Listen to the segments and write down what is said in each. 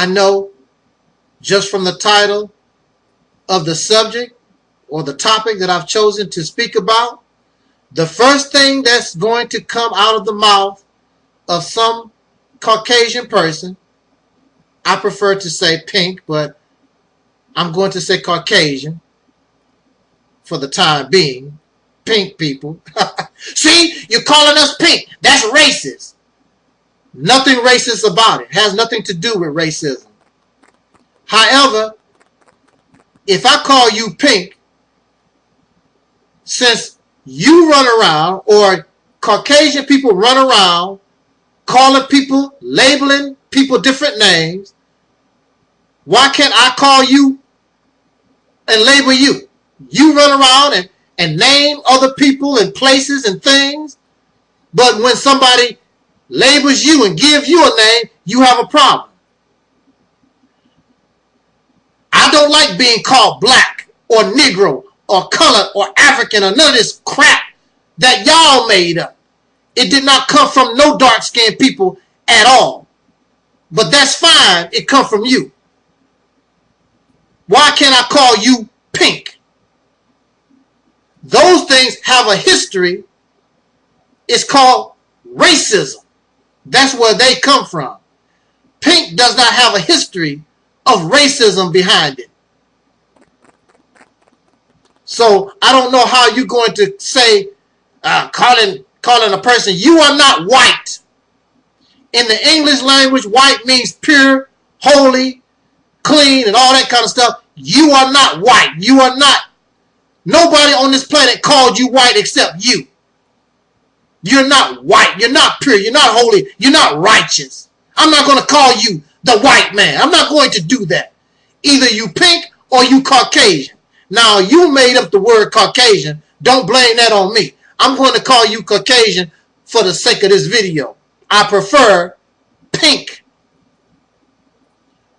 I know just from the title of the subject or the topic that I've chosen to speak about, the first thing that's going to come out of the mouth of some Caucasian person, I prefer to say pink, but I'm going to say Caucasian for the time being. Pink people. See, you're calling us pink. That's racist. Nothing racist about it. It has nothing to do with racism. However, if I call you pink, since you run around, or Caucasian people run around calling people, labeling people different names, why can't I call you and label you? You run around and name other people and places and things, but when somebody labels you and gives you a name, you have a problem. I don't like being called black or Negro or colored or African or none of this crap that y'all made up. It did not come from no dark-skinned people at all. But that's fine. It come from you. Why can't I call you pink? Those things have a history. It's called racism. That's where they come from. Pink does not have a history of racism behind it. So I don't know how you're going to say, calling a person, you are not white. In the English language, white means pure, holy, clean, and all that kind of stuff. You are not white. You are not. Nobody on this planet called you white except you. You're not white. You're not pure. You're not holy. You're not righteous. I'm not going to call you the white man. I'm not going to do that. Either you pink or you Caucasian. Now, you made up the word Caucasian. Don't blame that on me. I'm going to call you Caucasian for the sake of this video. I prefer pink.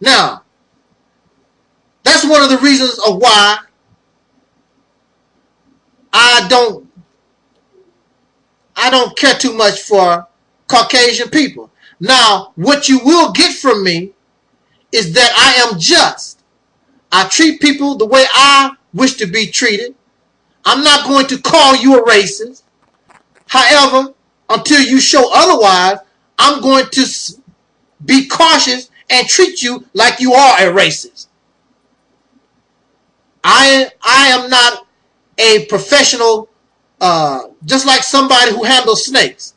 Now, that's one of the reasons of why I don't care too much for Caucasian people. Now, what you will get from me is that I am just. I treat people the way I wish to be treated. I'm not going to call you a racist. However, until you show otherwise, I'm going to be cautious and treat you like you are a racist. I am not a professional, just like somebody who handles snakes.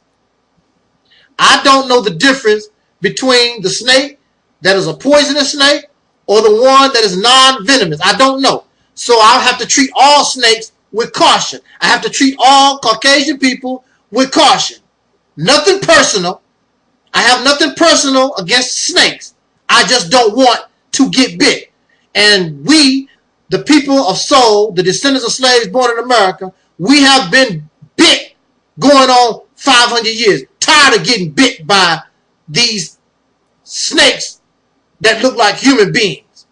I don't know the difference between the snake that is a poisonous snake or the one that is non-venomous. I don't know. So I'll have to treat all snakes with caution. I have to treat all Caucasian people with caution. Nothing personal. I have nothing personal against snakes. I just don't want to get bit. And we, the people of soul, the descendants of slaves born in America, we have been bit going on 500 years. Tired of getting bit by these snakes that look like human beings.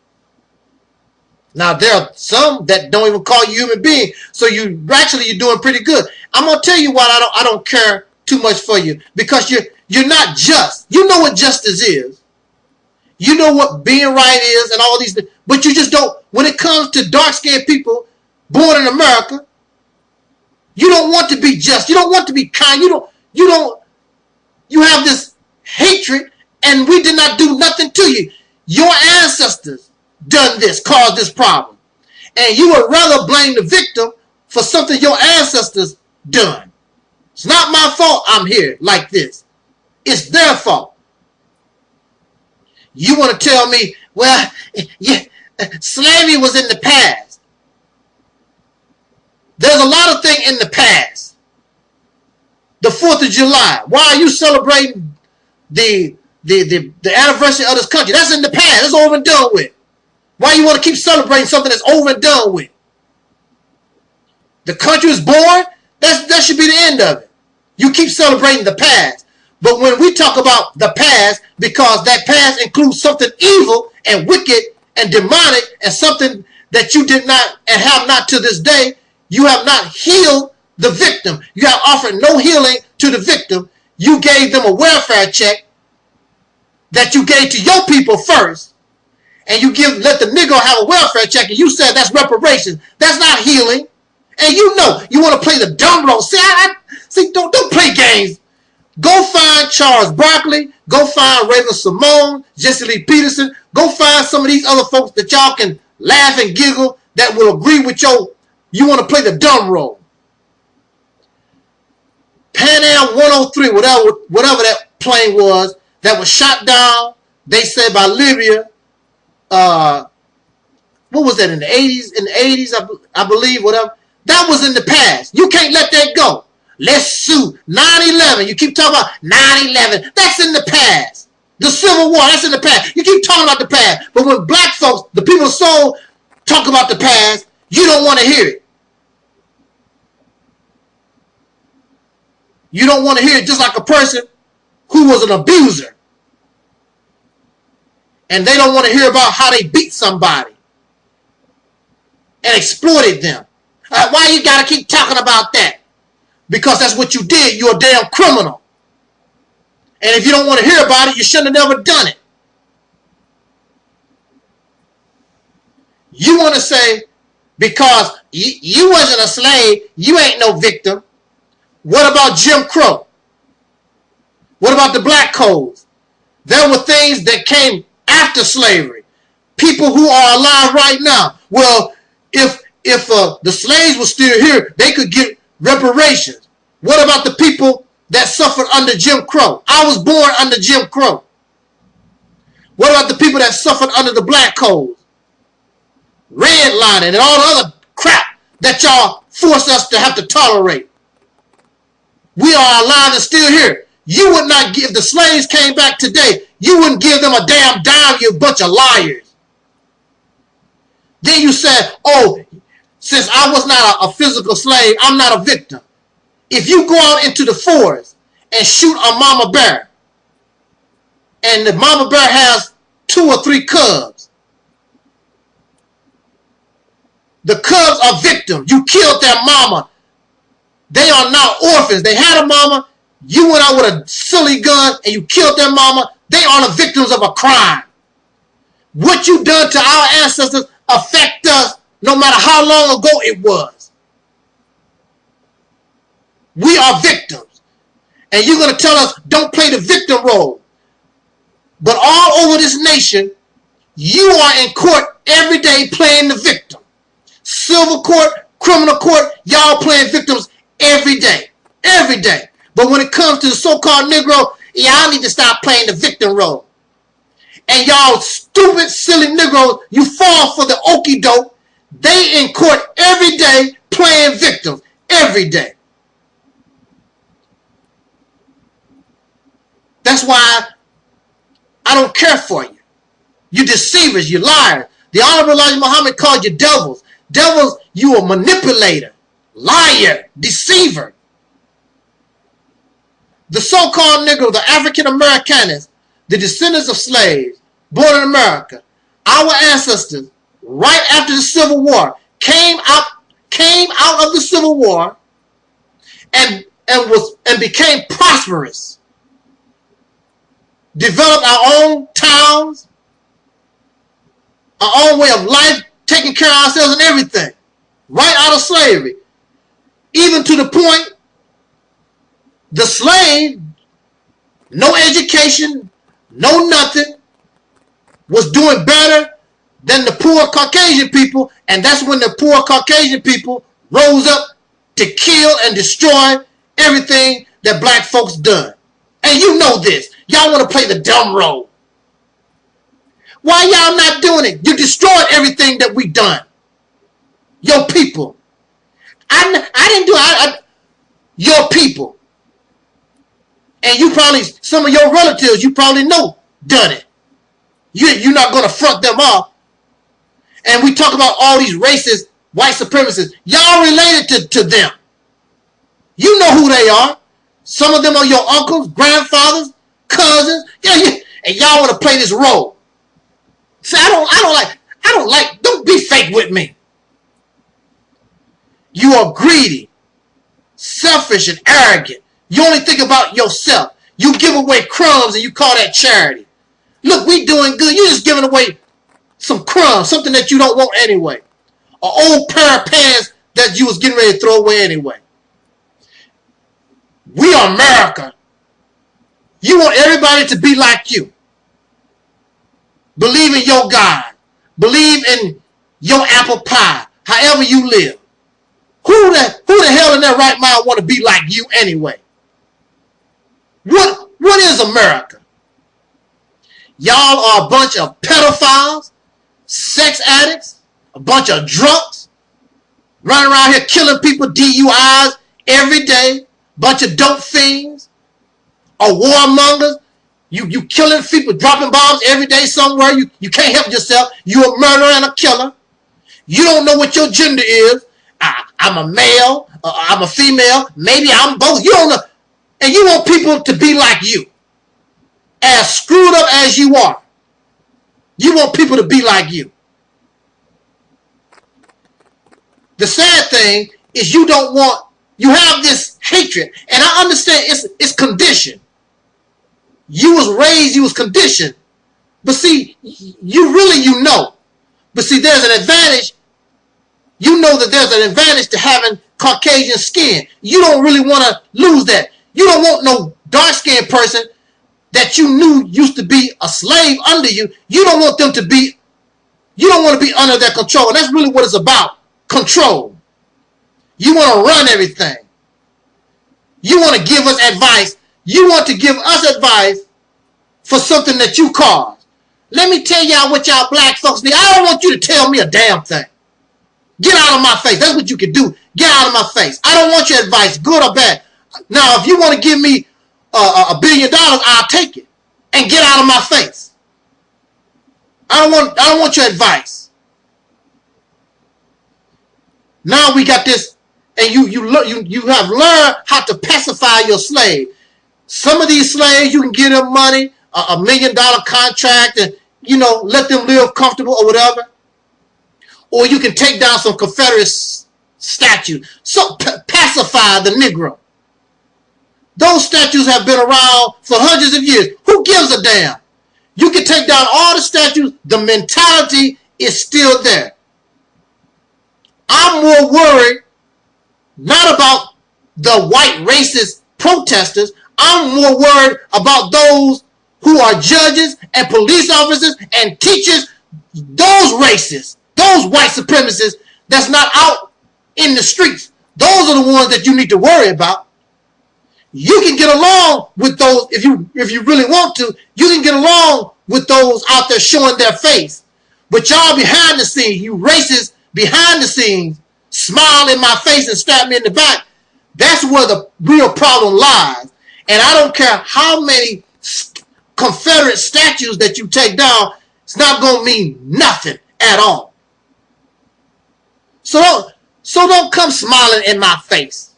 Now, there are some that don't even call you human being, so you're doing pretty good. I'm going to tell you why I don't care too much for you, because you're not just. You know what justice is. You know what being right is and all these things, but you just don't. When it comes to dark-skinned people born in America, you don't want to be just. You don't want to be kind. You have this hatred, and we did not do nothing to you. Your ancestors done this, caused this problem. And you would rather blame the victim for something your ancestors done. It's not my fault I'm here like this. It's their fault. You want to tell me, well, yeah, slavery was in the past. There's a lot of things in the past. The 4th of July. Why are you celebrating the anniversary of this country? That's in the past. That's over and done with. Why you want to keep celebrating something that's over and done with? The country was born. That should be the end of it. You keep celebrating the past. But when we talk about the past, because that past includes something evil and wicked and demonic and something that you did not and have not to this day, you have not healed the victim. You have offered no healing to the victim. You gave them a welfare check that you gave to your people first, and you let the Negro have a welfare check, and you said that's reparations. That's not healing. And you know you want to play the dumb role. See, don't play games. Go find Charles Barkley. Go find Raven Simone, Jesse Lee Peterson. Go find some of these other folks that y'all can laugh and giggle that will agree with you want to play the dumb role. Pan Am 103, whatever that plane was, that was shot down, they said, by Libya. What was that, in the 80s? In the 80s, I believe, whatever. That was in the past. You can't let that go. Let's sue. 9/11. You keep talking about 9/11. That's in the past. The Civil War, that's in the past. You keep talking about the past. But when black folks, the people of soul, talk about the past, you don't want to hear it. You don't want to hear it, just like a person who was an abuser. And they don't want to hear about how they beat somebody and exploited them. Why you got to keep talking about that? Because that's what you did. You're a damn criminal. And if you don't want to hear about it, you shouldn't have never done it. You want to say, because you wasn't a slave, you ain't no victim. What about Jim Crow? What about the black codes? There were things that came after slavery. People who are alive right now. Well, if the slaves were still here, they could get reparations. What about the people that suffered under Jim Crow? I was born under Jim Crow. What about the people that suffered under the black codes? Redlining and all the other crap that y'all forced us to have to tolerate. We are alive and still here. You would not give, if the slaves came back today, you wouldn't give them a damn dime, you bunch of liars. Then you said, oh, since I was not a physical slave, I'm not a victim. If you go out into the forest and shoot a mama bear, and the mama bear has 2 or 3 cubs, the cubs are victims. You killed their mama. They are now orphans. They had a mama. You went out with a silly gun and you killed their mama. They are the victims of a crime. What you done to our ancestors affect us no matter how long ago it was. We are victims. And you're going to tell us don't play the victim role. But all over this nation, you are in court every day playing the victim. Civil court, criminal court, y'all playing victims every day. Every day. But when it comes to the so-called Negro, y'all need to stop playing the victim role. And y'all stupid, silly Negroes, you fall for the okie doke. They in court every day playing victims. Every day. That's why I don't care for you. You deceivers, you liars. The Honorable Elijah Muhammad called you devils. Devils, you a manipulator, liar, deceiver. The so-called Negro, the African Americans, the descendants of slaves born in America, our ancestors, right after the Civil War, came out of the Civil War and became prosperous. Developed our own towns, our own way of life, taking care of ourselves and everything, right out of slavery. Even to the point, the slave, no education, no nothing, was doing better than the poor Caucasian people, and that's when the poor Caucasian people rose up to kill and destroy everything that black folks done. And you know this. Y'all want to play the dumb role. Why y'all not doing it? You destroyed everything that we done. Your people. I didn't do it. Your people. And you probably, some of your relatives, you probably know done it. You're not going to front them off. And we talk about all these racist white supremacists. Y'all related to them. You know who they are. Some of them are your uncles, grandfathers, cousins. Yeah. And y'all want to play this role. See, don't be fake with me. You are greedy, selfish, and arrogant. You only think about yourself. You give away crumbs and you call that charity. Look, we doing good. You're just giving away some crumbs, something that you don't want anyway. An old pair of pants that you was getting ready to throw away anyway. We are America. You want everybody to be like you. Believe in your God. Believe in your apple pie, however you live. Who the hell in their right mind want to be like you anyway? What is America? Y'all are a bunch of pedophiles, sex addicts, a bunch of drunks, running around here killing people, DUIs every day, bunch of dope fiends, or warmongers. You killing people, dropping bombs every day somewhere. You can't help yourself. You're a murderer and a killer. You don't know what your gender is. I'm a male. I'm a female. Maybe I'm both. You don't know. And you want people to be like you. As screwed up as you are. You want people to be like you. The sad thing is you have this hatred. And I understand it's conditioned. You was raised, you was conditioned. But see, you know. But see, there's an advantage. You know that there's an advantage to having Caucasian skin. You don't really want to lose that. You don't want no dark-skinned person that you knew used to be a slave under you. You don't want them to be, you don't want to be under their control. And that's really what it's about. Control. You want to run everything. You want to give us advice. You want to give us advice for something that you caused. Let me tell y'all what y'all black folks need. I don't want you to tell me a damn thing. Get out of my face. That's what you can do. Get out of my face. I don't want your advice, good or bad. Now, if you want to give me $1 billion, I'll take it. And get out of my face. I don't want your advice. Now we got this, and you have learned how to pacify your slave. Some of these slaves, you can give them money, $1 million contract, and let them live comfortable or whatever. Or you can take down some Confederate statues. So pacify the Negro. Those statues have been around for hundreds of years. Who gives a damn? You can take down all the statues. The mentality is still there. I'm more worried not about the white racist protesters. I'm more worried about those who are judges and police officers and teachers, those racists, those white supremacists that's not out in the streets. Those are the ones that you need to worry about. You can get along with those if you really want to. You can get along with those out there showing their face. But y'all behind the scenes, you racists behind the scenes, smile in my face and stab me in the back. That's where the real problem lies. And I don't care how many Confederate statues that you take down, it's not going to mean nothing at all. So don't come smiling in my face,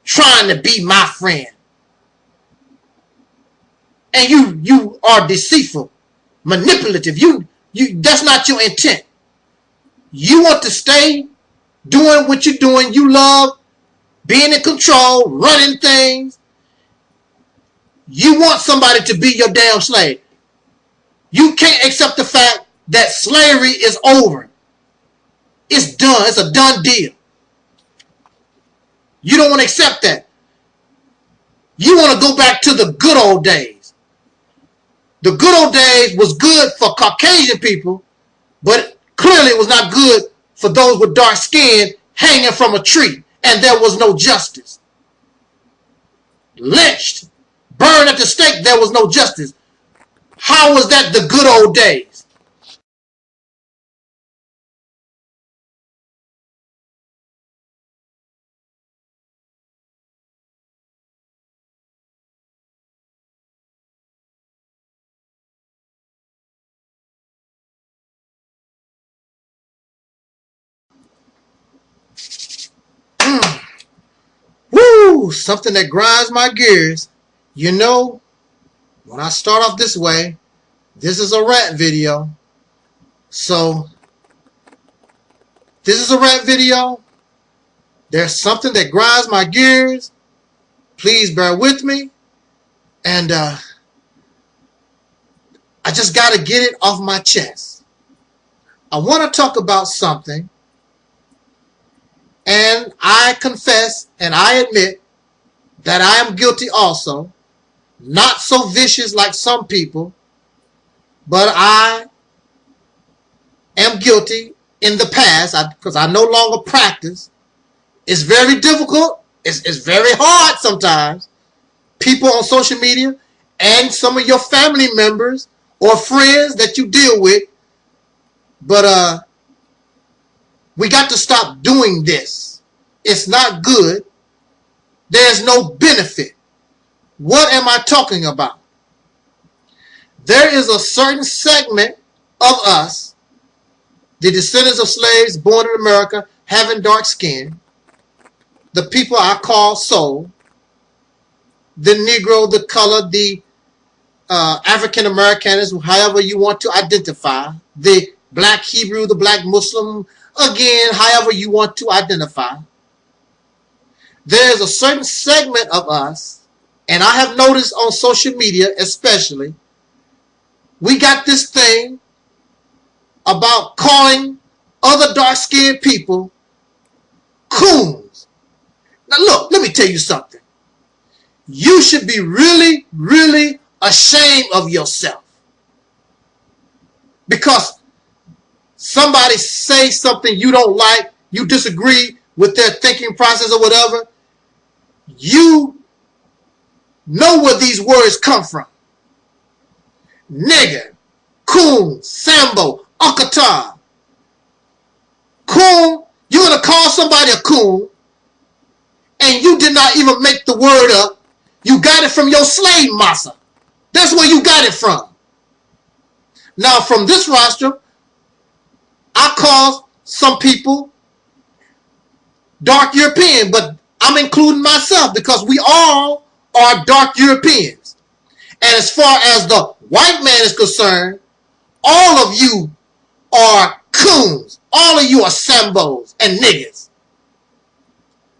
trying to be my friend. And you are deceitful, manipulative. That's not your intent. You want to stay doing what you're doing. You love being in control, running things. You want somebody to be your damn slave. You can't accept the fact that slavery is over. It's done. It's a done deal. You don't want to accept that. You want to go back to the good old days. The good old days was good for Caucasian people, but clearly it was not good for those with dark skin hanging from a tree, and there was no justice. Lynched, burned at the stake, there was no justice. How was that the good old days? Woo! Something that grinds my gears. You know, when I start off this way, this is a rant video. So, this is a rant video. There's something that grinds my gears. Please bear with me. And I just got to get it off my chest. I want to talk about something, and I confess and I admit that I am guilty also. Not so vicious like some people, but I am guilty in the past because I no longer practice. It's very difficult. It's very hard sometimes. People on social media and some of your family members or friends that you deal with. But we got to stop doing this. It's not good. There's no benefit. What am I talking about? There is a certain segment of us, the descendants of slaves born in America, having dark skin, the people I call soul, the Negro, the color, the African Americans, however you want to identify, the black Hebrew, the black Muslim, again, however you want to identify. There's a certain segment of us, and I have noticed on social media especially, we got this thing about calling other dark-skinned people coons. Now look, let me tell you something. You should be really, really ashamed of yourself. Because somebody say something you don't like, you disagree with their thinking process or whatever, you know where these words come from. Nigger, coon, sambo, unkata. Coon, you're going to call somebody a coon, and you did not even make the word up. You got it from your slave massa. That's where you got it from. Now, from this rostrum, I call some people dark European, but I'm including myself because we all are dark Europeans. And as far as the white man is concerned, all of you are coons. All of you are sambos and niggas.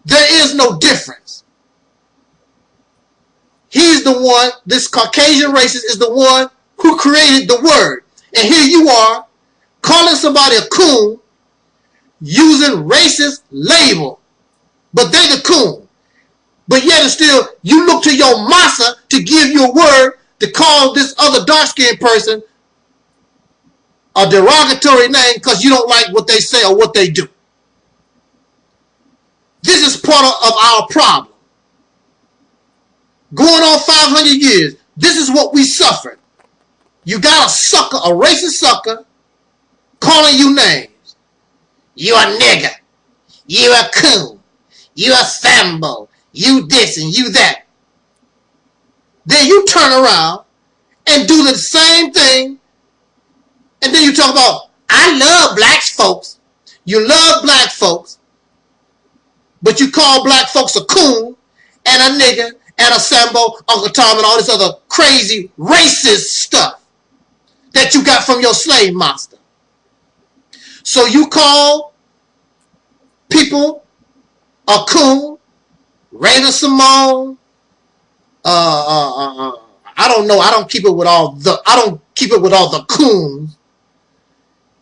There is no difference. He's the one, this Caucasian racist is the one who created the word. And here you are calling somebody a coon using racist label. But they the coon. But yet and still, you look to your massa to give you a word to call this other dark-skinned person a derogatory name because you don't like what they say or what they do. This is part of our problem. Going on 500 years, this is what we suffered. You got a sucker, a racist sucker, calling you names. You a nigger. You a coon. You a sambo. You this and you that. Then you turn around and do the same thing. And then you talk about, I love black folks. You love black folks. But you call black folks a coon and a nigger and a sambo, Uncle Tom, and all this other crazy racist stuff that you got from your slave master. So you call people a coon, Raven Simone, I don't know. I don't keep it with all the coons.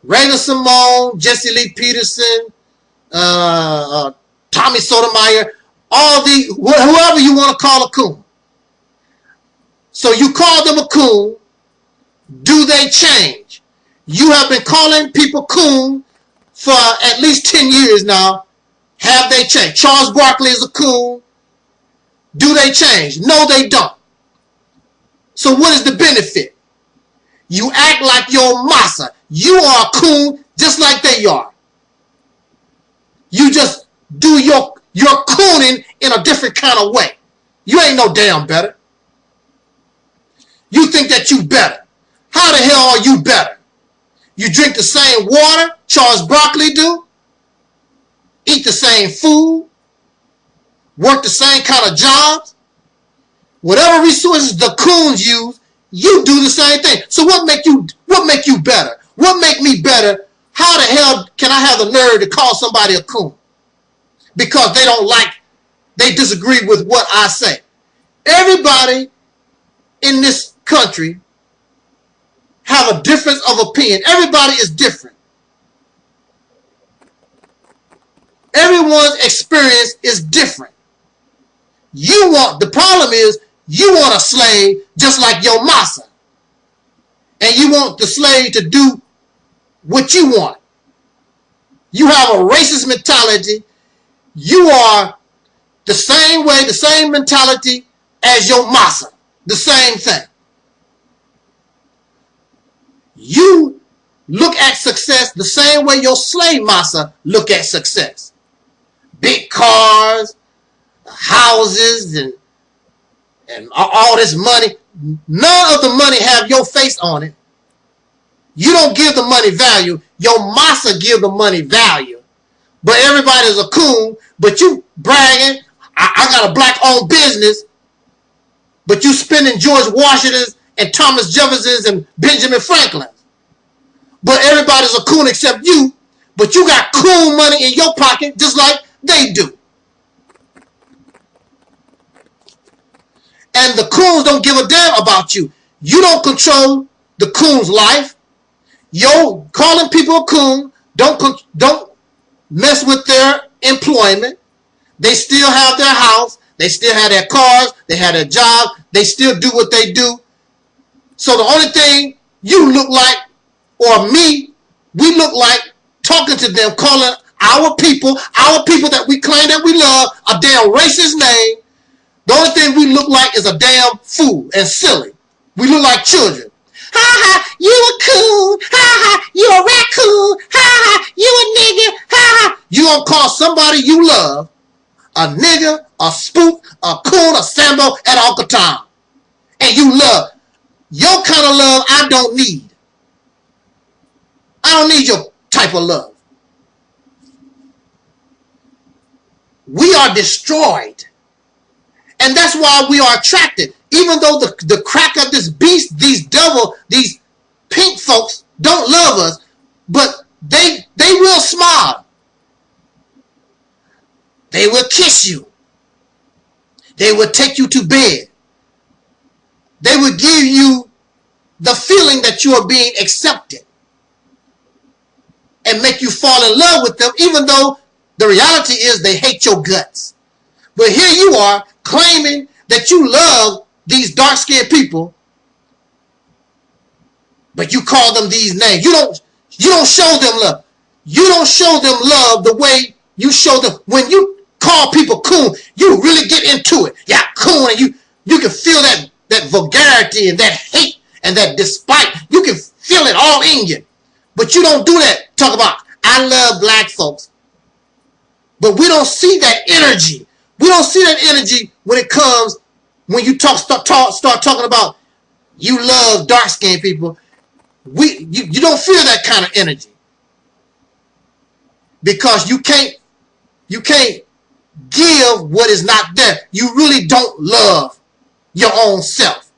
Raven Simone, Jesse Lee Peterson, Tommy Sotomayor, all the whoever you want to call a coon. So you call them a coon. Do they change? You have been calling people coon for at least 10 years now. Have they changed? Charles Barkley is a coon. Do they change? No, they don't. So what is the benefit? You act like your massa. You are a coon just like they are. You just do your cooning in a different kind of way. You ain't no damn better. You think that you better. How the hell are you better? You drink the same water Charles Barkley do? Eat the same food? Work the same kind of jobs? Whatever resources the coons use, you do the same thing. So what make you better? What make me better? How the hell can I have the nerve to call somebody a coon? Because they disagree with what I say. Everybody in this country have a difference of opinion. Everybody is different. Everyone's experience is different. The problem is, you want a slave just like your massa. And you want the slave to do what you want. You have a racist mentality. You are the same way, the same mentality as your massa. The same thing. You look at success the same way your slave massa look at success. Big cars, houses, and all this money. None of the money have your face on it. You don't give the money value. Your massa give the money value. But everybody's a coon. But you bragging, I got a black-owned business. But you spending George Washington's and Thomas Jefferson's and Benjamin Franklin's. But everybody's a coon except you. But you got coon money in your pocket just like they do. And the coons don't give a damn about you. You don't control the coon's life. Yo, calling people a coon, don't mess with their employment. They still have their house. They still have their cars. They have their job. They still do what they do. So the only thing you look like, or me, we look like talking to them, calling our people that we claim that we love, a damn racist name. The only thing we look like is a damn fool and silly. We look like children. Ha ha, you a coon. Ha ha, you a raccoon. Ha ha, you a nigga. Ha ha. You gonna call somebody you love a nigga, a spook, a coon, a Sambo, and Uncle Tom. And you love. Your kind of love I don't need. I don't need your type of love. We are destroyed. And that's why we are attracted. Even though the crack of this beast, these pink folks don't love us, but they will smile. They will kiss you. They will take you to bed. They will give you the feeling that you are being accepted and make you fall in love with them, even though the reality is they hate your guts. But here you are claiming that you love these dark-skinned people, but you call them these names. You don't show them love. You don't show them love the way you show them. When you call people coon, you really get into it. Yeah, coon, and you can feel that vulgarity and that hate and that despite. You can feel it all in you. But you don't do that. Talk about, I love black folks. But we don't see that energy. We don't see that energy when it comes, when you start talking about you love dark-skinned people. You don't feel that kind of energy. Because you can't give what is not there. You really don't love your own self.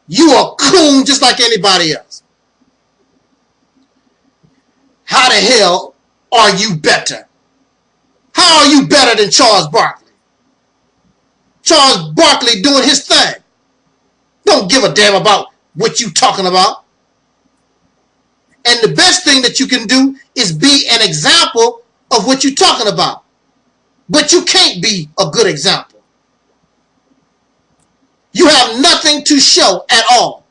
You are coon just like anybody else. How the hell are you better? How are you better than Charles Barkley? Charles Barkley doing his thing. Don't give a damn about what you talking about. And the best thing that you can do is be an example of what you're talking about. But you can't be a good example. You have nothing to show at all.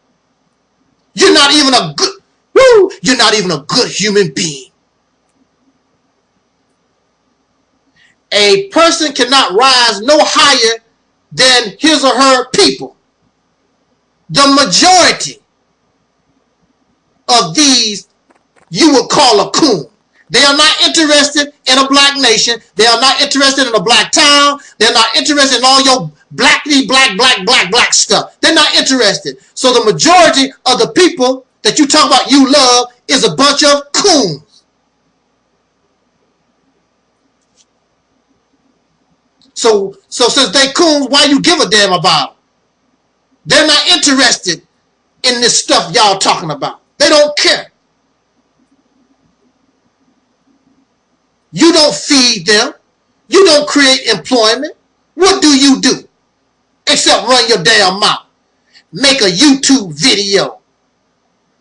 You're not even a good human being. A person cannot rise no higher than his or her people. The majority of these you would call a coon. They are not interested in a black nation. They are not interested in a black town. They're not interested in all your black stuff. They're not interested. So the majority of the people that you talk about you love is a bunch of coons. So since they coons, why you give a damn about them? They're not interested in this stuff y'all talking about. They don't care. You don't feed them. You don't create employment. What do you do? Except run your damn mouth. Make a YouTube video.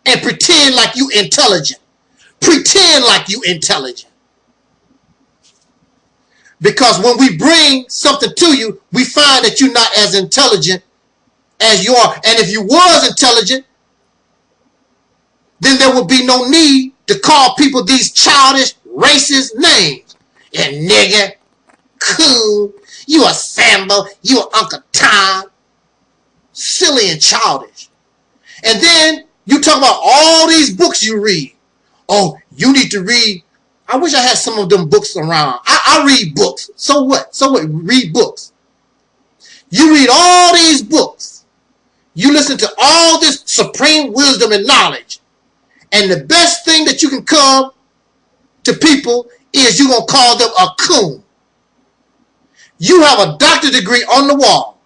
and pretend like you intelligent. Pretend like you intelligent. Because when we bring something to you, we find that you're not as intelligent as you are. And if you was intelligent, then there would be no need to call people these childish, racist names. And nigga, coon, you a Sambo, you a Uncle Tom. Silly and childish. And then you talk about all these books you read. Oh, you need to read. I wish I had some of them books around. I read books. So what? So what? Read books. You read all these books. You listen to all this supreme wisdom and knowledge. And the best thing that you can come to people is you're going to call them a coon. You have a doctorate degree on the wall.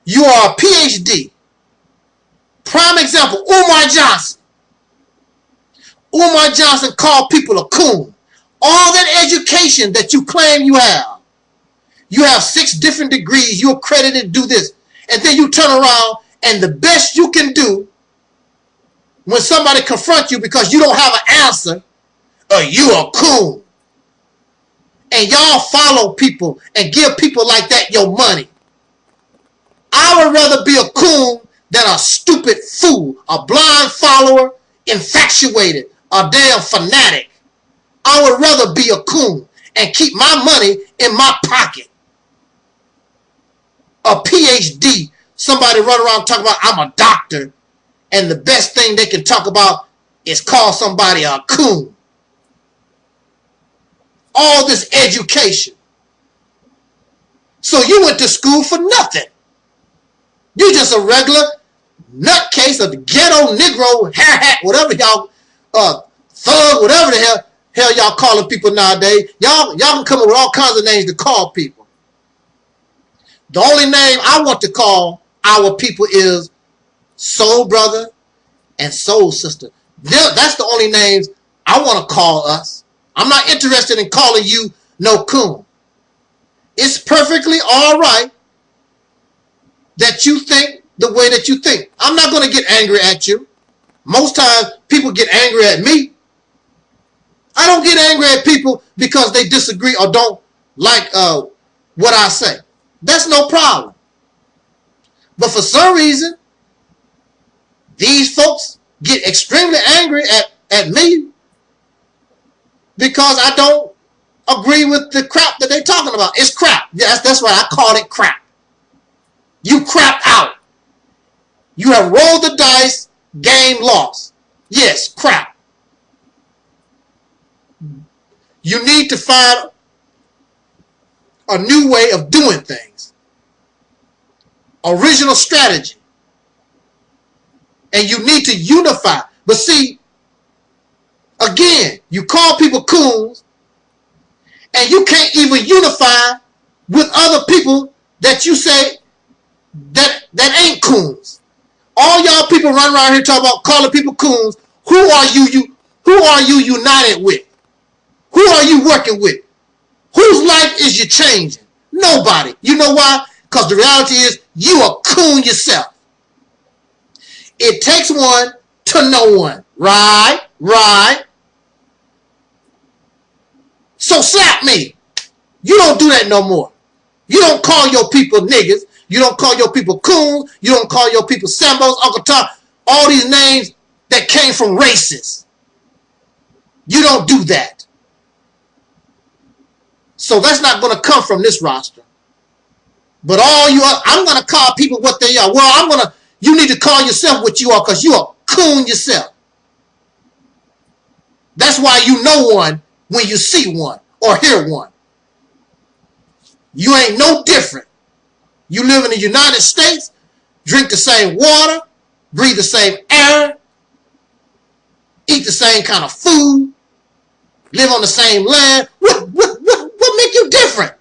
You are a PhD. Prime example, Umar Johnson. Umar Johnson called people a coon. All that education that you claim you have 6 different degrees, you're accredited to do this. And then you turn around and the best you can do when somebody confronts you because you don't have an answer, you a coon. And y'all follow people and give people like that your money. I would rather be a coon than a stupid fool, a blind follower, infatuated, a damn fanatic. I would rather be a coon and keep my money in my pocket. A PhD, somebody run around talking about I'm a doctor, and the best thing they can talk about is call somebody a coon. All this education. So you went to school for nothing. You just a regular nutcase of the ghetto Negro, hair hat, whatever y'all, thug, whatever the hell y'all calling people nowadays. Y'all can come up with all kinds of names to call people. The only name I want to call our people is soul brother and soul sister. That's the only names I want to call us. I'm not interested in calling you no coon. It's perfectly all right that you think the way that you think. I'm not going to get angry at you. Most times people get angry at me. I don't get angry at people because they disagree or don't like what I say. That's no problem. But for some reason, these folks get extremely angry at me because I don't agree with the crap that they're talking about. It's crap. Yes, that's right. I call it crap. You crap out. You have rolled the dice, game lost. Yes, crap. You need to find a new way of doing things. Original strategy. And you need to unify. But see, again, you call people coons and you can't even unify with other people that you say that ain't coons. All y'all people run around here talking about calling people coons. Who are you united with? Who are you working with? Whose life is you changing? Nobody. You know why? Because the reality is you a coon yourself. It takes one to know one. Right. So slap me. You don't do that no more. You don't call your people niggas. You don't call your people coons. You don't call your people Sambos, Uncle Tom. All these names that came from racists. You don't do that. So that's not going to come from this roster. But I'm going to call people what they are. Well, you need to call yourself what you are because you are a coon yourself. That's why you know one when you see one or hear one. You ain't no different. You live in the United States, drink the same water, breathe the same air, eat the same kind of food, live on the same land. What make you different?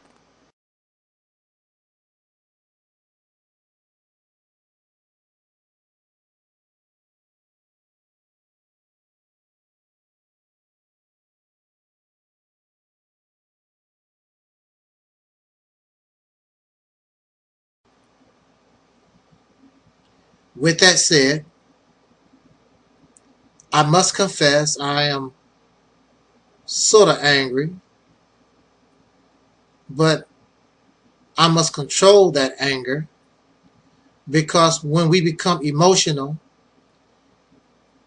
With that said, I must confess I am sort of angry, but I must control that anger, because when we become emotional,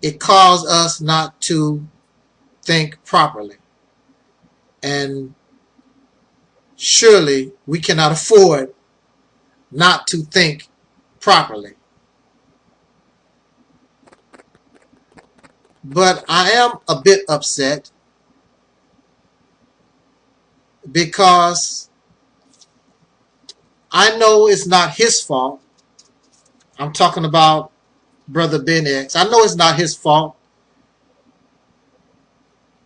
it causes us not to think properly. And surely we cannot afford not to think properly. But I am a bit upset because I know it's not his fault. I'm talking about Brother Ben X. I know it's not his fault.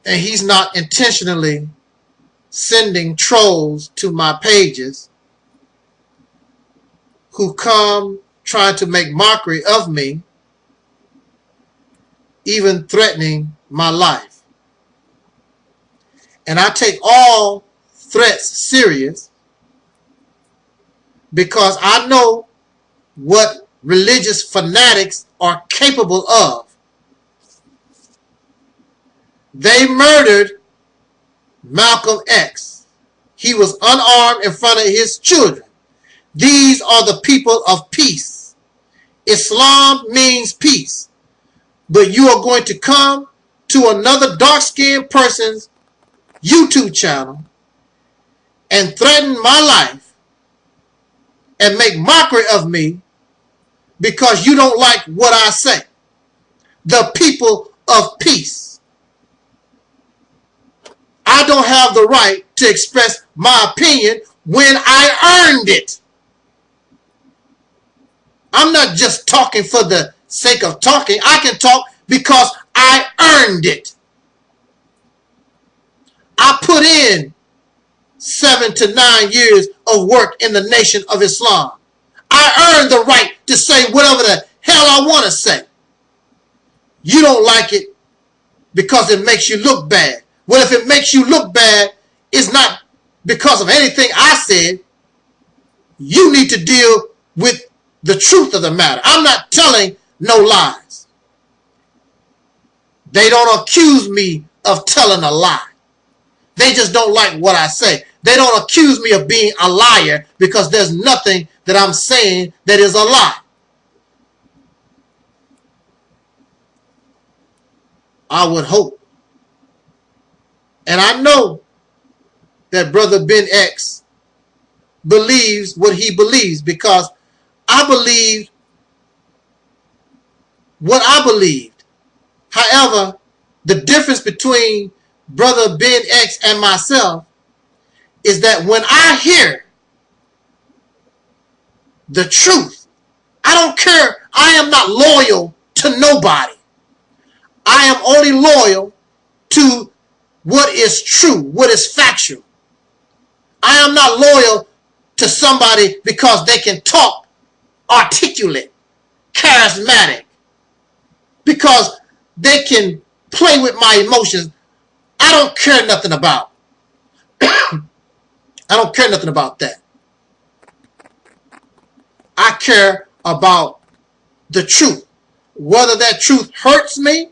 And he's not intentionally sending trolls to my pages who come trying to make mockery of me, even threatening my life. And I take all threats serious because I know what religious fanatics are capable of. They murdered Malcolm X. He was unarmed in front of his children. These are the people of peace. Islam means peace. But you are going to come to another dark-skinned person's YouTube channel and threaten my life and make mockery of me because you don't like what I say. The people of peace. I don't have the right to express my opinion when I earned it. I'm not just talking for the sake of talking. I can talk because I earned it. I put in 7 to 9 years of work in the Nation of Islam. I earned the right to say whatever the hell I want to say. You don't like it because it makes you look bad. Well, if it makes you look bad, it's not because of anything I said. You need to deal with the truth of the matter. I'm not telling no lies. They don't accuse me of telling a lie. They just don't like what I say. They don't accuse me of being a liar because there's nothing that I'm saying that is a lie. I would hope. And I know that Brother Ben X believes what he believes because I believed what I believed. However, the difference between Brother Ben X and myself is that when I hear the truth, I don't care. I am not loyal to nobody. I am only loyal to what is true, what is factual. I am not loyal to somebody because they can talk articulate, charismatic, because they can play with my emotions. I don't care nothing about. I don't care nothing about that. I care about the truth. Whether that truth hurts me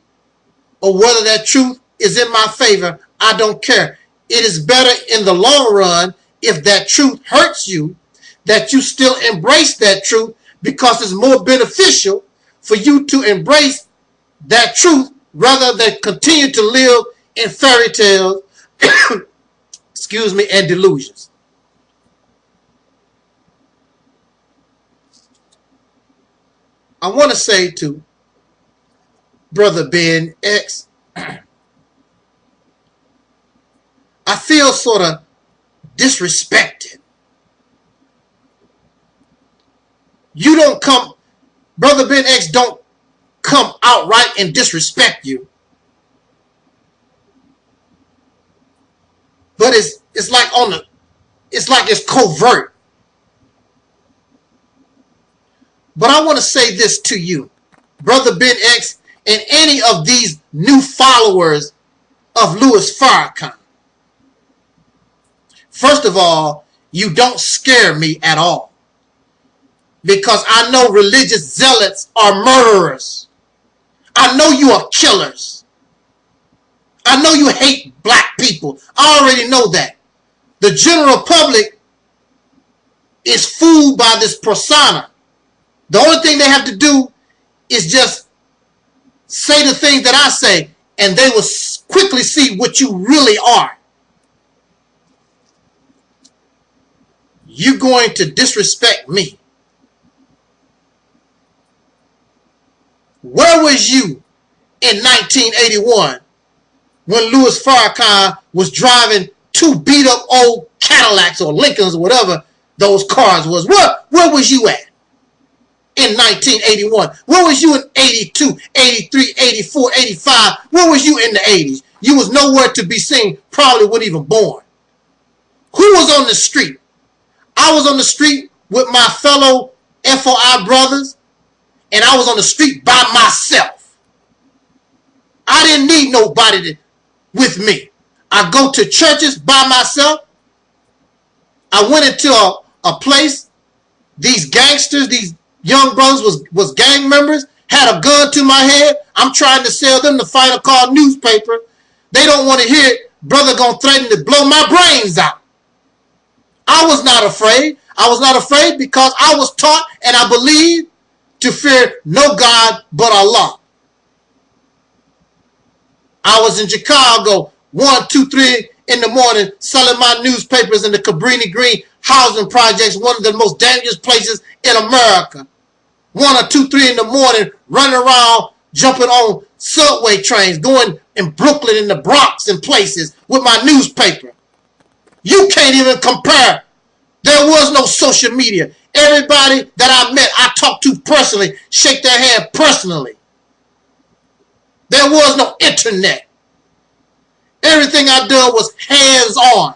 or whether that truth is in my favor, I don't care. It is better in the long run if that truth hurts you, that you still embrace that truth because it's more beneficial for you to embrace that truth rather than continue to live in fairy tales, excuse me, and delusions. I want to say to Brother Ben X, I feel sort of disrespected. You don't come, Brother Ben X don't come outright and disrespect you. But it's like it's covert. But I want to say this to you, Brother Ben X, and any of these new followers of Louis Farrakhan. First of all, you don't scare me at all. Because I know religious zealots are murderers. I know you are killers. I know you hate black people. I already know that. The general public is fooled by this persona. The only thing they have to do is just say the things that I say, and they will quickly see what you really are. You're going to disrespect me. Where was you in 1981 when Louis Farrakhan was driving 2 beat up old Cadillacs or Lincolns or whatever those cars was? Where was you at in 1981? Where was you in 82, 83, 84, 85? Where was you in the 80s? You was nowhere to be seen, probably wasn't even born. Who was on the street? I was on the street with my fellow FOI brothers, and I was on the street by myself. I didn't need nobody with me. I go to churches by myself. I went into a place. These gangsters, these young brothers was gang members, had a gun to my head. I'm trying to sell them the Final Call newspaper. They don't want to hear it. Brother gonna threaten to blow my brains out. I was not afraid. I was not afraid because I was taught and I believed to fear no God but Allah. I was in Chicago 1, 2, 3 in the morning selling my newspapers in the Cabrini Green housing projects, one of the most dangerous places in America. 1 or 2, 3 in the morning running around, jumping on subway trains, going in Brooklyn, in the Bronx and places with my newspaper. You can't even compare. There was no social media. Everybody that I met, I talked to personally, shake their hand personally. There was no internet. Everything I did was hands-on.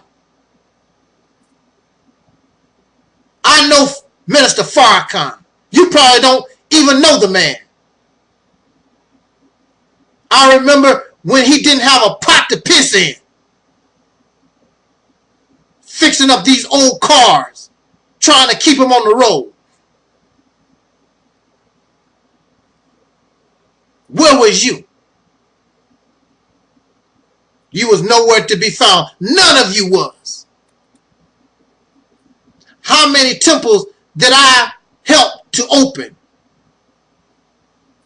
I know Minister Farrakhan. You probably don't even know the man. I remember when he didn't have a pot to piss in, fixing up these old cars, trying to keep them on the road. Where was you? You was nowhere to be found. None of you was. How many temples did I help to open?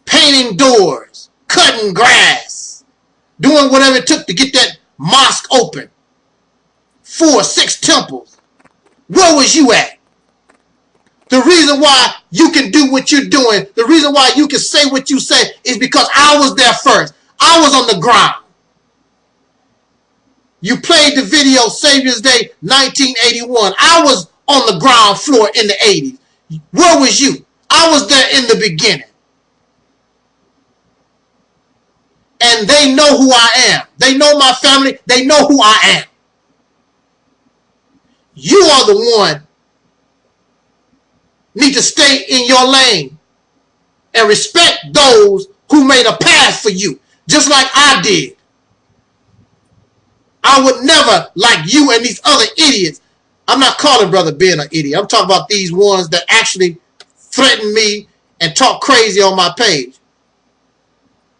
Painting doors, cutting grass, doing whatever it took to get that mosque open. 4, 6 temples. Where was you at? The reason why you can do what you're doing, the reason why you can say what you say is because I was there first. I was on the ground. You played the video Savior's Day 1981. I was on the ground floor in the 80s. Where was you? I was there in the beginning. And they know who I am. They know my family. They know who I am. You are the one need to stay in your lane and respect those who made a path for you, just like I did. I would never, like you and these other idiots. I'm not calling Brother.Ben an idiot. I'm talking about these ones that actually threaten me and talk crazy on my page.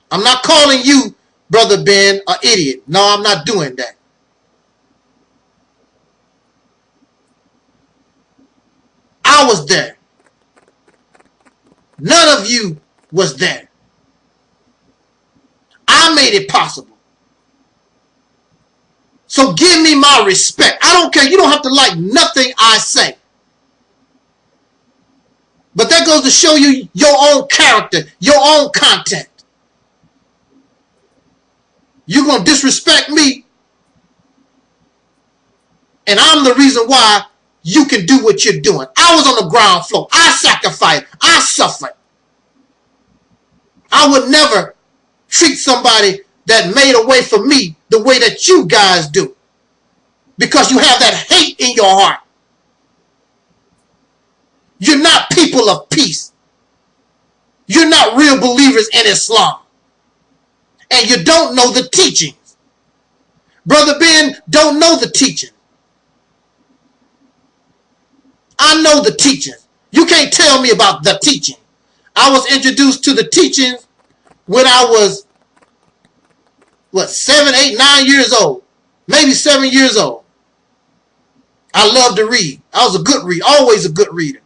I'm not calling you, Brother.Ben, an idiot. No, I'm not doing that. I was there. None of you was there. I made it possible. So give me my respect. I don't care. You don't have to like nothing I say. But that goes to show you your own character, your own content. You're going to disrespect me, and I'm the reason why you can do what you're doing. I was on the ground floor. I sacrificed. I suffered. I would never treat somebody that made a way for me the way that you guys do, because you have that hate in your heart. You're not people of peace. You're not real believers in Islam. And you don't know the teachings. Brother.Ben don't know the teaching. I know the teachings. You can't tell me about the teaching. I was introduced to the teachings when I was, what, 7, 8, 9 years old, maybe 7 years old. I loved to read. I was a good reader, always a good reader.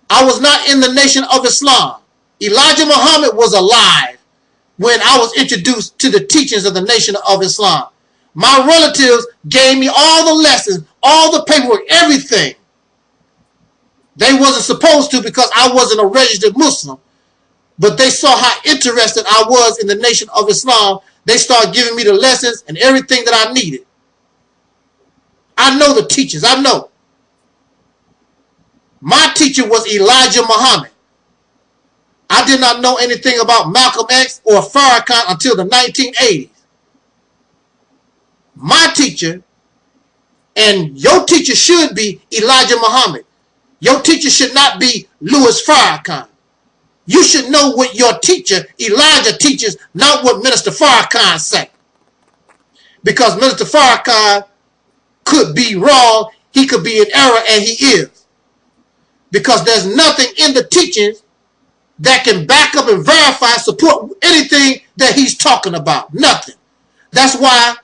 I was not in the Nation of Islam. Elijah Muhammad was alive when I was introduced to the teachings of the Nation of Islam. My relatives gave me all the lessons, all the paperwork, everything. They wasn't supposed to because I wasn't a registered Muslim. But they saw how interested I was in the Nation of Islam. They started giving me the lessons and everything that I needed. I know the teachers. I know. My teacher was Elijah Muhammad. I did not know anything about Malcolm X or Farrakhan until the 1980s. My teacher, and your teacher should be Elijah Muhammad. Your teacher should not be Louis Farrakhan. You should know what your teacher, Elijah, teaches, not what Minister Farrakhan say. Because Minister Farrakhan could be wrong, he could be in error, and he is. Because there's nothing in the teachings that can back up and verify, support anything that he's talking about. Nothing. That's why,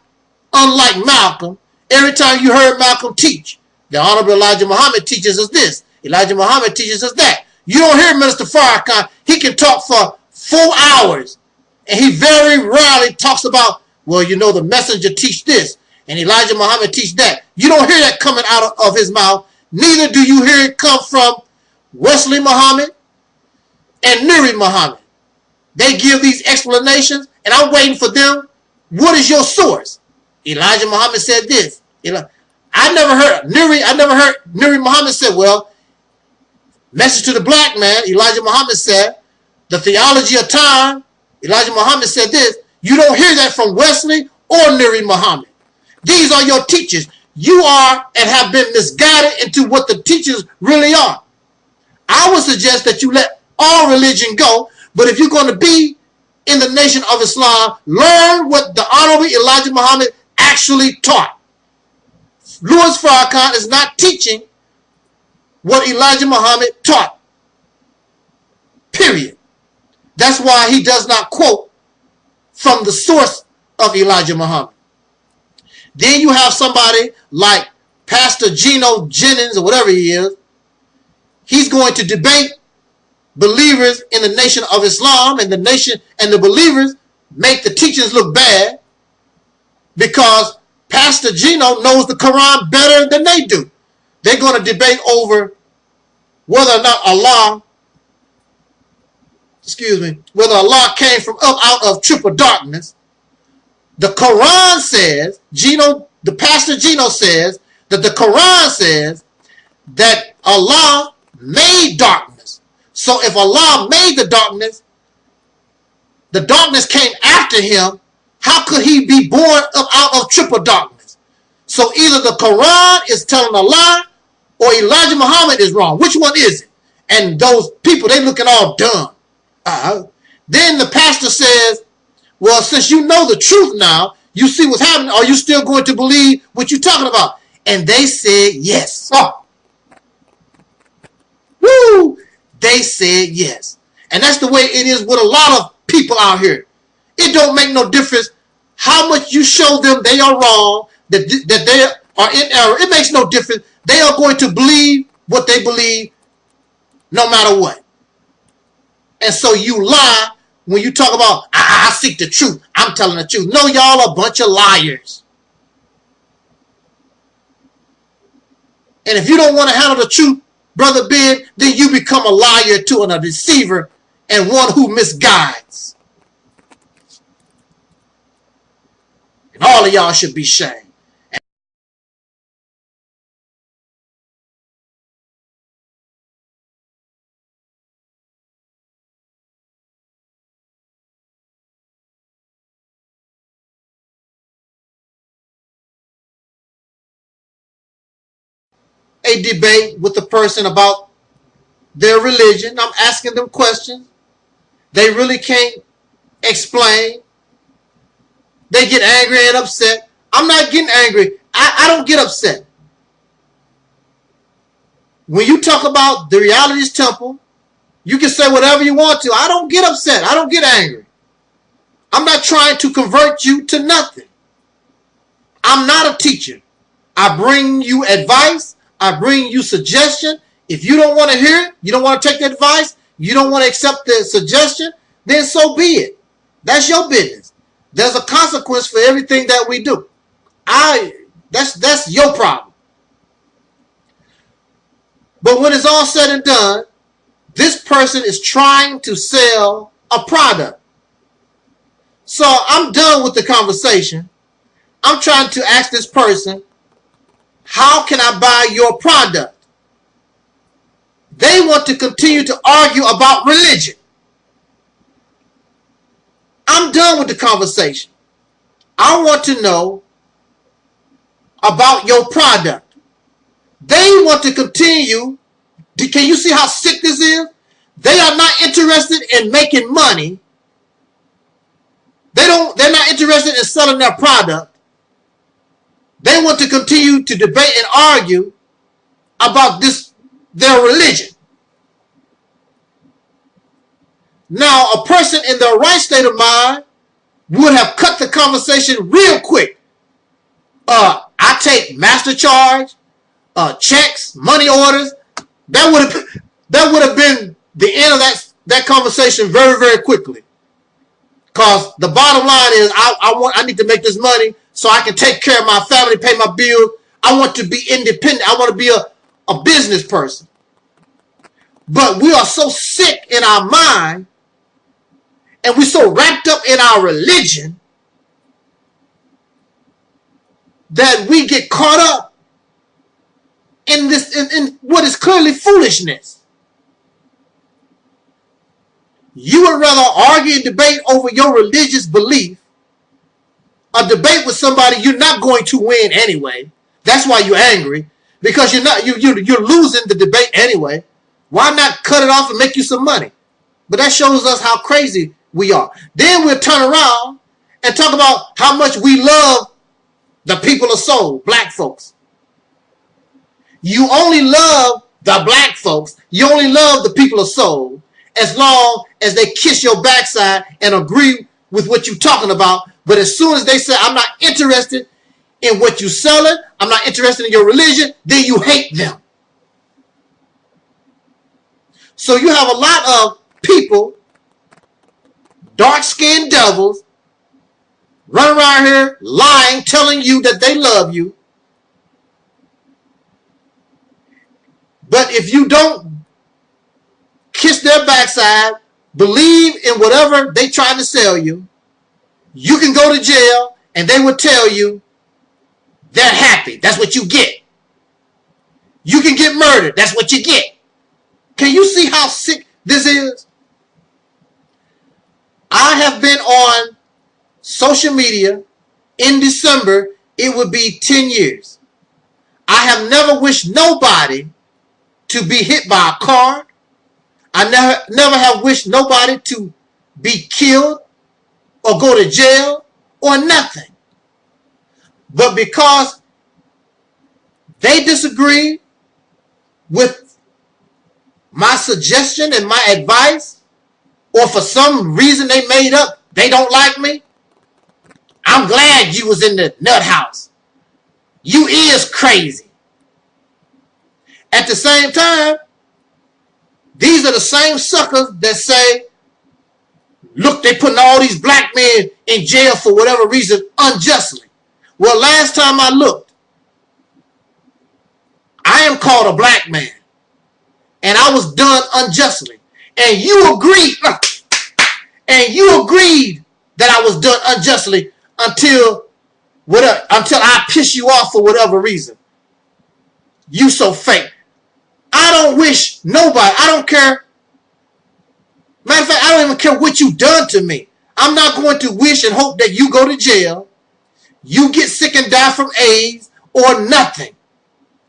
unlike Malcolm, every time you heard Malcolm teach, the Honorable Elijah Muhammad teaches us this. Elijah Muhammad teaches us that. You don't hear Minister Farrakhan. He can talk for 4 hours. And he very rarely talks about, well, you know, the messenger teach this. And Elijah Muhammad teach that. You don't hear that coming out of his mouth. Neither do you hear it come from Wesley Muhammad and Nuri Muhammad. They give these explanations, and I'm waiting for them. What is your source? Elijah Muhammad said this. I never heard Nuri Muhammad said, well, message to the black man, Elijah Muhammad said, the theology of time, Elijah Muhammad said this. You don't hear that from Wesley or Nuri Muhammad. These are your teachers. You are and have been misguided into what the teachers really are. I would suggest that you let all religion go, but if you're going to be in the Nation of Islam, learn what the Honorable Elijah Muhammad actually taught. Louis Farrakhan is not teaching what Elijah Muhammad taught. Period. That's why he does not quote from the source of Elijah Muhammad. Then you have somebody like Pastor Geno Jennings or whatever he is. He's going to debate believers in the Nation of Islam, and the nation and the believers make the teachings look bad because Pastor Geno knows the Quran better than they do. They're going to debate over whether or not Allah came from up out of triple darkness. The Quran says, the Pastor Geno says that the Quran says that Allah made darkness. So if Allah made the darkness came after him, how could he be born up out of triple darkness? So either the Quran is telling a lie or Elijah Muhammad is wrong. Which one is it? And those people, they looking all dumb. Then the pastor says, well, since you know the truth now, you see what's happening, are you still going to believe what you're talking about? And they said yes. Oh. Woo! They said yes. And that's the way it is with a lot of people out here. It don't make no difference how much you show them they are wrong, that they are in error. It makes no difference. They are going to believe what they believe no matter what. And so you lie when you talk about, I seek the truth. I'm telling the truth. No, y'all are a bunch of liars. And if you don't want to handle the truth, Brother Ben, then you become a liar too and a deceiver and one who misguides. And all of y'all should be shamed. A debate with the person about their religion. I'm asking them questions. They really can't explain. They get angry and upset. I'm not getting angry. I don't get upset. When you talk about the Reality's temple You can say whatever you want to. I don't get upset. I don't get angry. I'm not trying to convert you to nothing. I'm not a teacher. I bring you advice. I bring you suggestion. If you don't want to hear it, you don't want to take the advice, you don't want to accept the suggestion, then so be it. That's your business. There's a consequence for everything that we do. That's your problem. But when it's all said and done, this person is trying to sell a product. So I'm done with the conversation. I'm trying to ask this person, how can I buy your product? They want to continue to argue about religion. I'm done with the conversation. I want to know about your product. They want to continue. Can you see how sick this is? They are not interested in making money. They're not interested in selling their product. They want to continue to debate and argue about their religion. Now, a person in their right state of mind would have cut the conversation real quick. I take master charge, checks, money orders. That would have been the end of that conversation very, very quickly. Because the bottom line is, I need to make this money so I can take care of my family, pay my bills. I want to be independent. I want to be a business person. But we are so sick in our mind, and we're so wrapped up in our religion, that we get caught up in what is clearly foolishness. You would rather argue and debate over your religious belief, a debate with somebody you're not going to win anyway. That's why you're angry, because you're losing the debate anyway. Why not cut it off and make you some money? But that shows us how crazy we are. Then we'll turn around and talk about how much we love the people of soul, black folks. You only love the black folks. You only love the people of soul as long as they kiss your backside and agree with what you're talking about. But as soon as they say, I'm not interested in what you're selling, I'm not interested in your religion, then you hate them. So you have a lot of people, dark-skinned devils, running around here lying, telling you that they love you. But if you don't kiss their backside, believe in whatever they trying to sell you, you can go to jail and they will tell you they're happy. That's what you get. You can get murdered. That's what you get. Can you see how sick this is? I have been on social media. In December, it would be 10 years. I have never wished nobody to be hit by a car. I never have wished nobody to be killed or go to jail or nothing. But because they disagree with my suggestion and my advice, or for some reason they made up, they don't like me, I'm glad you was in the nut house. You is crazy. At the same time, these are the same suckers that say, look, they putting all these black men in jail for whatever reason unjustly. Well, last time I looked, I am called a black man. And I was done unjustly. And you agreed. And you agreed that I was done unjustly until I piss you off for whatever reason. You so fake. I don't wish nobody. I don't care. Matter of fact, I don't even care what you done to me. I'm not going to wish and hope that you go to jail, you get sick and die from AIDS, or nothing.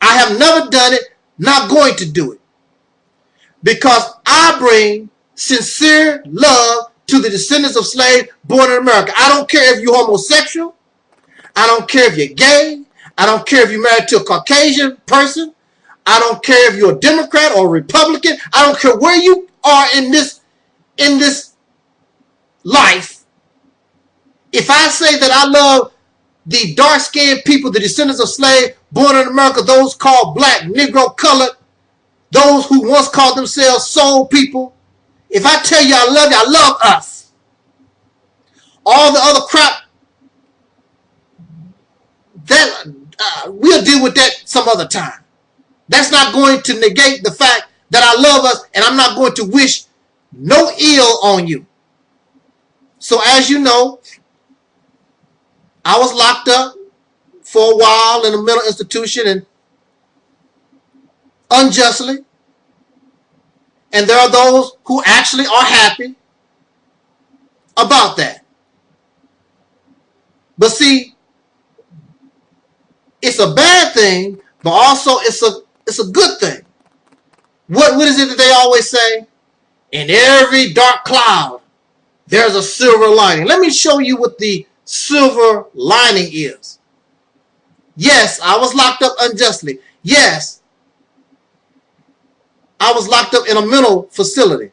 I have never done it, not going to do it. Because I bring sincere love to the descendants of slaves born in America. I don't care if you're homosexual. I don't care if you're gay. I don't care if you're married to a Caucasian person. I don't care if you're a Democrat or a Republican. I don't care where you are in this life, if I say that I love the dark-skinned people, the descendants of slaves born in America, those called black, Negro, colored, those who once called themselves soul people, if I tell you I love you, I love us. All the other crap, that we'll deal with that some other time. That's not going to negate the fact that I love us, and I'm not going to wish no ill on you. So as you know, I was locked up for a while in a mental institution, and unjustly. And there are those who actually are happy about that. But see, it's a bad thing, but also it's a good thing. What is it that they always say? In every dark cloud, there's a silver lining. Let me show you what the silver lining is. Yes, I was locked up unjustly. Yes, I was locked up in a mental facility.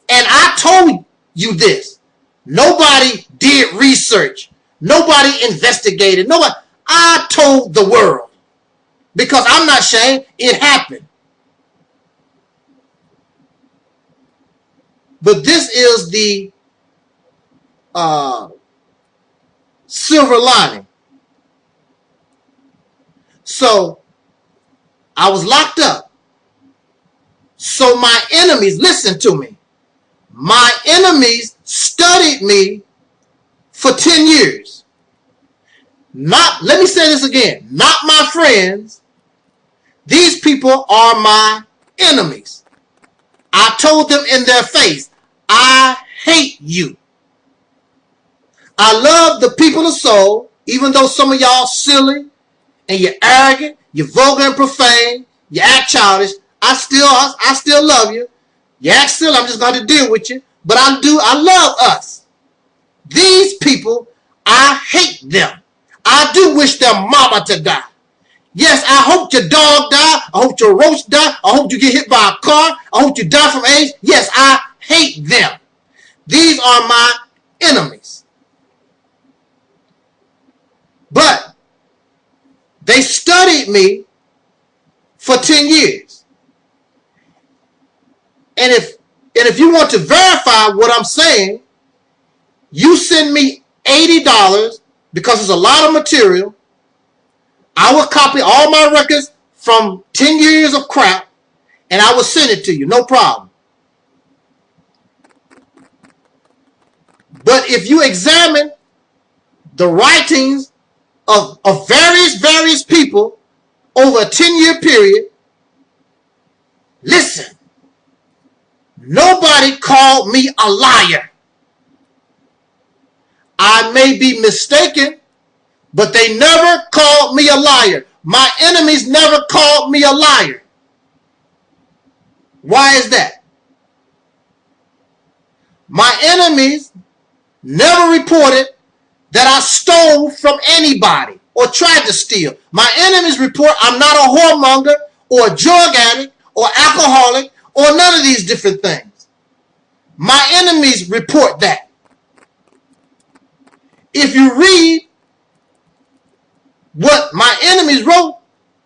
And I told you this. Nobody did research. Nobody investigated. Nobody. I told the world. Because I'm not ashamed. It happened. But this is the silver lining. So, I was locked up. So my enemies, listen to me. My enemies studied me for 10 years. Let me say this again. Not my friends. These people are my enemies. I told them in their face, I hate you. I love the people of soul, even though some of y'all silly and you're arrogant, you're vulgar and profane, you act childish. I still love you. You act silly, I'm just going to deal with you. But I love us. These people, I hate them. I do wish their mama to die. Yes, I hope your dog die. I hope your roach die. I hope you get hit by a car. I hope you die from AIDS. Yes, I hate them. These are my enemies. But they studied me for 10 years. And if you want to verify what I'm saying, you send me $80 because it's a lot of material. I will copy all my records from 10 years of crap and I will send it to you. No problem. But if you examine the writings of various people over a 10-year period, listen. Nobody called me a liar. I may be mistaken, but they never called me a liar. My enemies never called me a liar. Why is that? My enemies never reported that I stole from anybody or tried to steal. My enemies report I'm not a whoremonger or a drug addict or alcoholic or none of these different things. My enemies report that. If you read what my enemies wrote,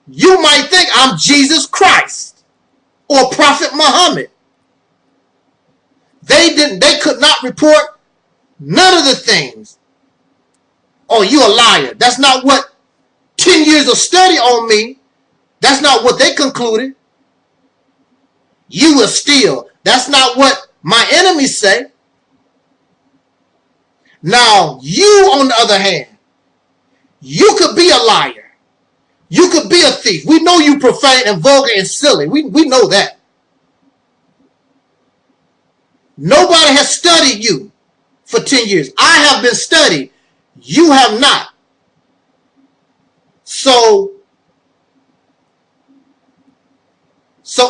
you might think I'm Jesus Christ or Prophet Muhammad. They could not report none of the things. Oh, you a liar. That's not what 10 years of study on me, that's not what they concluded. You will steal. That's not what my enemies say. Now, you, on the other hand, you could be a liar. You could be a thief. We know you profane and vulgar and silly. We know that. Nobody has studied you for 10 years. I have been studied. You have not. So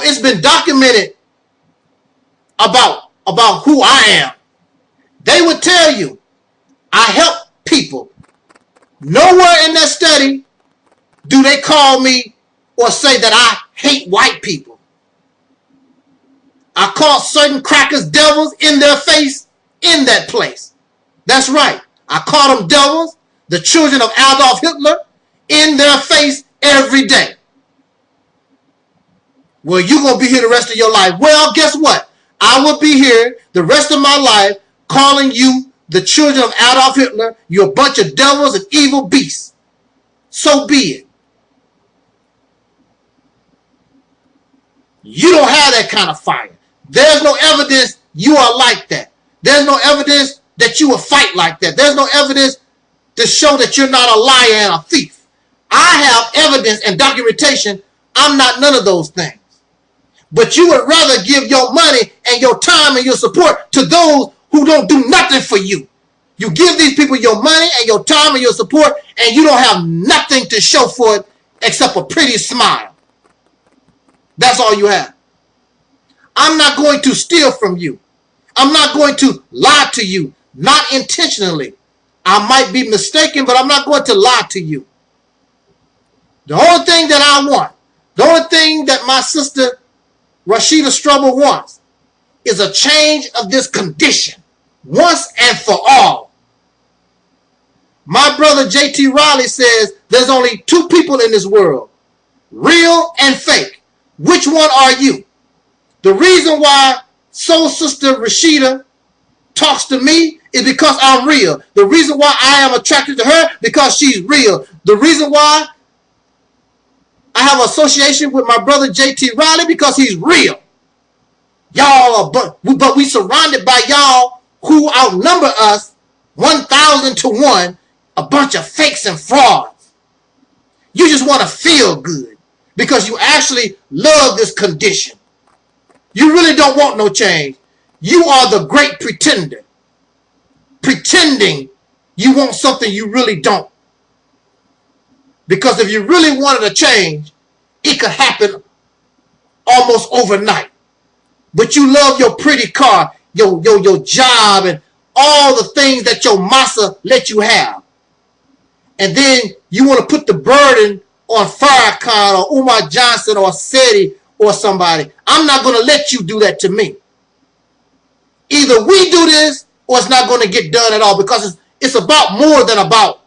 it's been documented about who I am. They would tell you, I help people. Nowhere in that study do they call me or say that I hate white people. I called certain crackers devils in their face in that place. That's right. I called them devils, the children of Adolf Hitler, in their face every day. Well, you're going to be here the rest of your life. Well, guess what? I will be here the rest of my life calling you the children of Adolf Hitler. You're a bunch of devils and evil beasts. So be it. You don't have that kind of fire. There's no evidence you are like that. There's no evidence that you will fight like that. There's no evidence to show that you're not a liar and a thief. I have evidence and documentation. I'm not none of those things. But you would rather give your money and your time and your support to those who don't do nothing for you. You give these people your money and your time and your support, and you don't have nothing to show for it except a pretty smile. That's all you have. I'm not going to steal from you. I'm not going to lie to you, not intentionally. I might be mistaken, but I'm not going to lie to you. The only thing that I want, the only thing that my sister Rashida Strobel wants is a change of this condition once and for all. My brother J.T. Riley says there's only two people in this world, real and fake. Which one are you? The reason why Soul Sister Rashida talks to me is because I'm real. The reason why I am attracted to her because she's real. The reason why I have association with my brother J.T. Riley because he's real. Y'all are, but we surrounded by y'all who outnumber us 1,000 to 1, a bunch of fakes and frauds. You just want to feel good because you actually love this condition. You really don't want no change. You are the great pretender. Pretending you want something you really don't. Because if you really wanted a change, it could happen almost overnight. But you love your pretty car, your job, and all the things that your massa let you have. And then you want to put the burden on Farrakhan or Umar Johnson or Seti or somebody. I'm not going to let you do that to me. Either we do this or it's not going to get done at all, because it's about more than about